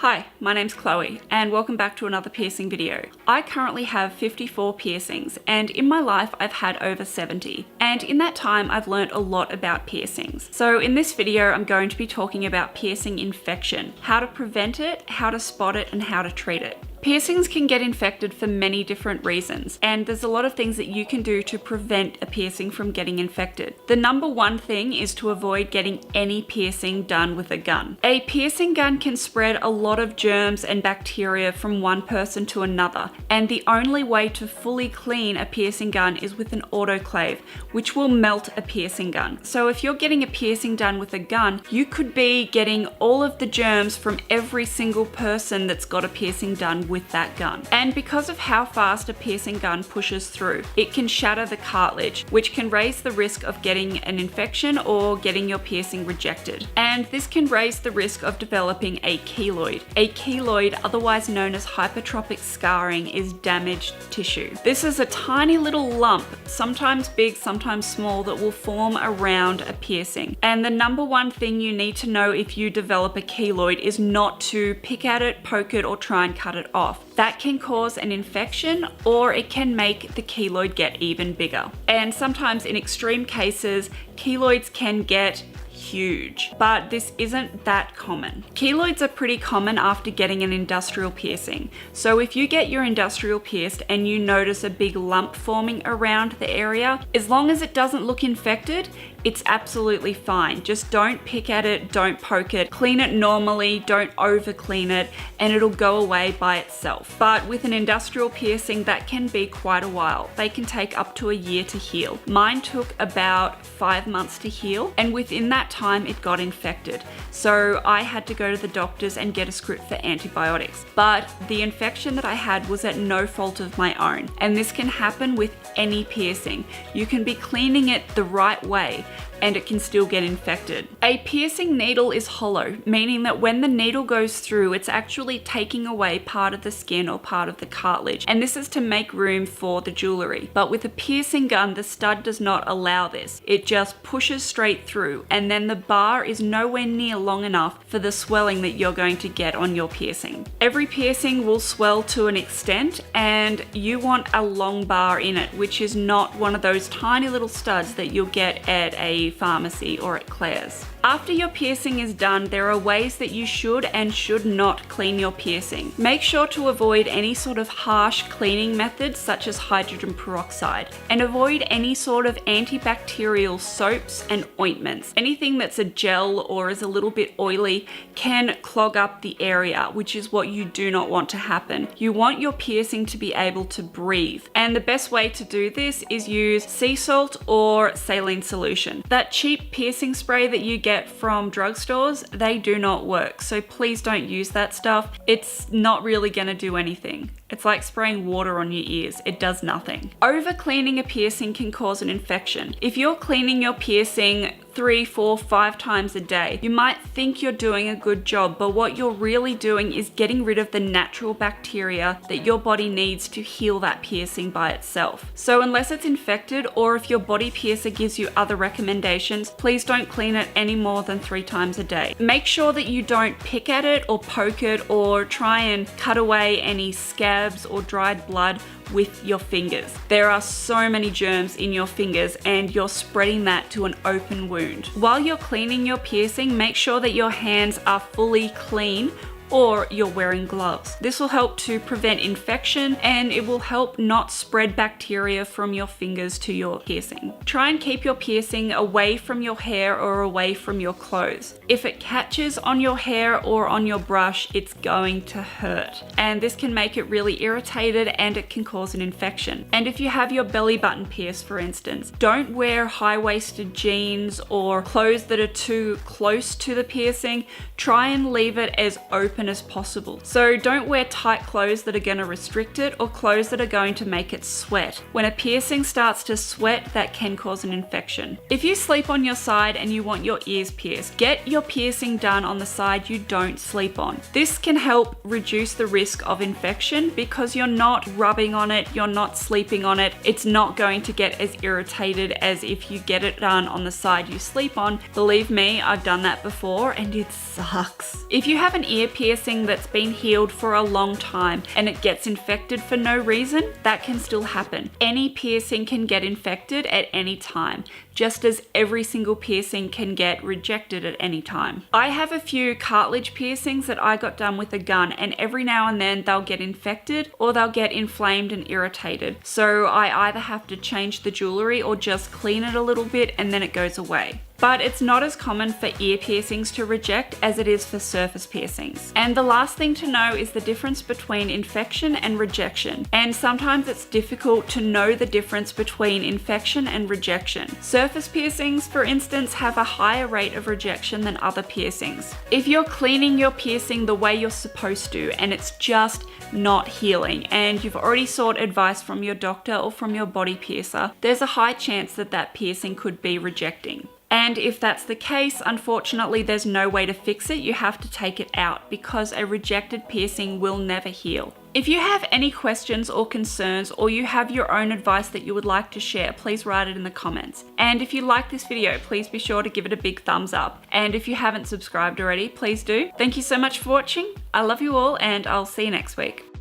Hi, my name's Chloe and welcome back to another piercing video. I currently have 54 piercings and in my life I've had over 70, and in that time I've learned a lot about piercings. So in this video I'm going to be talking about piercing infection, how to prevent it, how to spot it, and how to treat it. Piercings can get infected for many different reasons, and there's a lot of things that you can do to prevent a piercing from getting infected. The number one thing is to avoid getting any piercing done with a gun. A piercing gun can spread a lot of germs and bacteria from one person to another, and the only way to fully clean a piercing gun is with an autoclave, which will melt a piercing gun. So if you're getting a piercing done with a gun, you could be getting all of the germs from every single person that's got a piercing done with that gun. And because of how fast a piercing gun pushes through, it can shatter the cartilage, which can raise the risk of getting an infection or getting your piercing rejected. And this can raise the risk of developing a keloid. A keloid, otherwise known as hypertrophic scarring, is damaged tissue. This is a tiny little lump, sometimes big, sometimes small, that will form around a piercing. And the number one thing you need to know if you develop a keloid is not to pick at it, poke it, or try and cut it off. That can cause an infection, or it can make the keloid get even bigger. And sometimes in extreme cases, keloids can get huge, but this isn't that common. Keloids are pretty common after getting an industrial piercing. So if you get your industrial pierced and you notice a big lump forming around the area, as long as it doesn't look infected, it's absolutely fine. Just don't pick at it, don't poke it, clean it normally, don't over clean it, and it'll go away by itself. But with an industrial piercing, that can be quite a while. They can take up to a year to heal. Mine took about 5 months to heal, and within that time it got infected. So I had to go to the doctors and get a script for antibiotics. But the infection that I had was at no fault of my own, and this can happen with any piercing. You can be cleaning it the right way, and it can still get infected. A piercing needle is hollow, meaning that when the needle goes through, it's actually taking away part of the skin or part of the cartilage, and this is to make room for the jewelry. But with a piercing gun, the stud does not allow this. It just pushes straight through, and then the bar is nowhere near long enough for the swelling that you're going to get on your piercing. Every piercing will swell to an extent, and you want a long bar in it, which is not one of those tiny little studs that you'll get at a pharmacy or at Claire's. After your piercing is done, there are ways that you should and should not clean your piercing. Make sure to avoid any sort of harsh cleaning methods such as hydrogen peroxide, and avoid any sort of antibacterial soaps and ointments. Anything that's a gel or is a little bit oily can clog up the area, which is what you do not want to happen. You want your piercing to be able to breathe, and the best way to do this is use sea salt or saline solution. That cheap piercing spray that you get from drugstores, they do not work, so please don't use that stuff. It's not really gonna do anything. It's like spraying water on your ears. It does nothing. Over cleaning a piercing can cause an infection. If you're cleaning your piercing 3, 4, 5 times a day, you might think you're doing a good job, but what you're really doing is getting rid of the natural bacteria that your body needs to heal that piercing by itself. So unless it's infected, or if your body piercer gives you other recommendations, please don't clean it any more than 3 times a day. Make sure that you don't pick at it or poke it or try and cut away any scabs or dried blood with your fingers. There are so many germs in your fingers, and you're spreading that to an open wound. While you're cleaning your piercing, make sure that your hands are fully clean, or you're wearing gloves. This will help to prevent infection, and it will help not spread bacteria from your fingers to your piercing. Try and keep your piercing away from your hair or away from your clothes. If it catches on your hair or on your brush, it's going to hurt, and this can make it really irritated, and it can cause an infection. And if you have your belly button pierced, for instance, don't wear high-waisted jeans or clothes that are too close to the piercing. Try and leave it as open as possible. So don't wear tight clothes that are going to restrict it, or clothes that are going to make it sweat. When a piercing starts to sweat, that can cause an infection. If you sleep on your side and you want your ears pierced, get your piercing done on the side you don't sleep on. This can help reduce the risk of infection because you're not rubbing on it, you're not sleeping on it. It's not going to get as irritated as if you get it done on the side you sleep on. Believe me, I've done that before and it sucks. If you have an ear piercing, piercing that's been healed for a long time and it gets infected for no reason, that can still happen. Any piercing can get infected at any time, just as every single piercing can get rejected at any time. I have a few cartilage piercings that I got done with a gun, and every now and then they'll get infected or they'll get inflamed and irritated. So I either have to change the jewelry or just clean it a little bit and then it goes away. But it's not as common for ear piercings to reject as it is for surface piercings. And the last thing to know is the difference between infection and rejection. And sometimes it's difficult to know the difference between infection and rejection. Surface piercings, for instance, have a higher rate of rejection than other piercings. If you're cleaning your piercing the way you're supposed to and it's just not healing, and you've already sought advice from your doctor or from your body piercer, there's a high chance that that piercing could be rejecting. And if that's the case, unfortunately, there's no way to fix it. You have to take it out because a rejected piercing will never heal. If you have any questions or concerns, or you have your own advice that you would like to share, please write it in the comments. And if you like this video, please be sure to give it a big thumbs up. And if you haven't subscribed already, please do. Thank you so much for watching. I love you all, and I'll see you next week.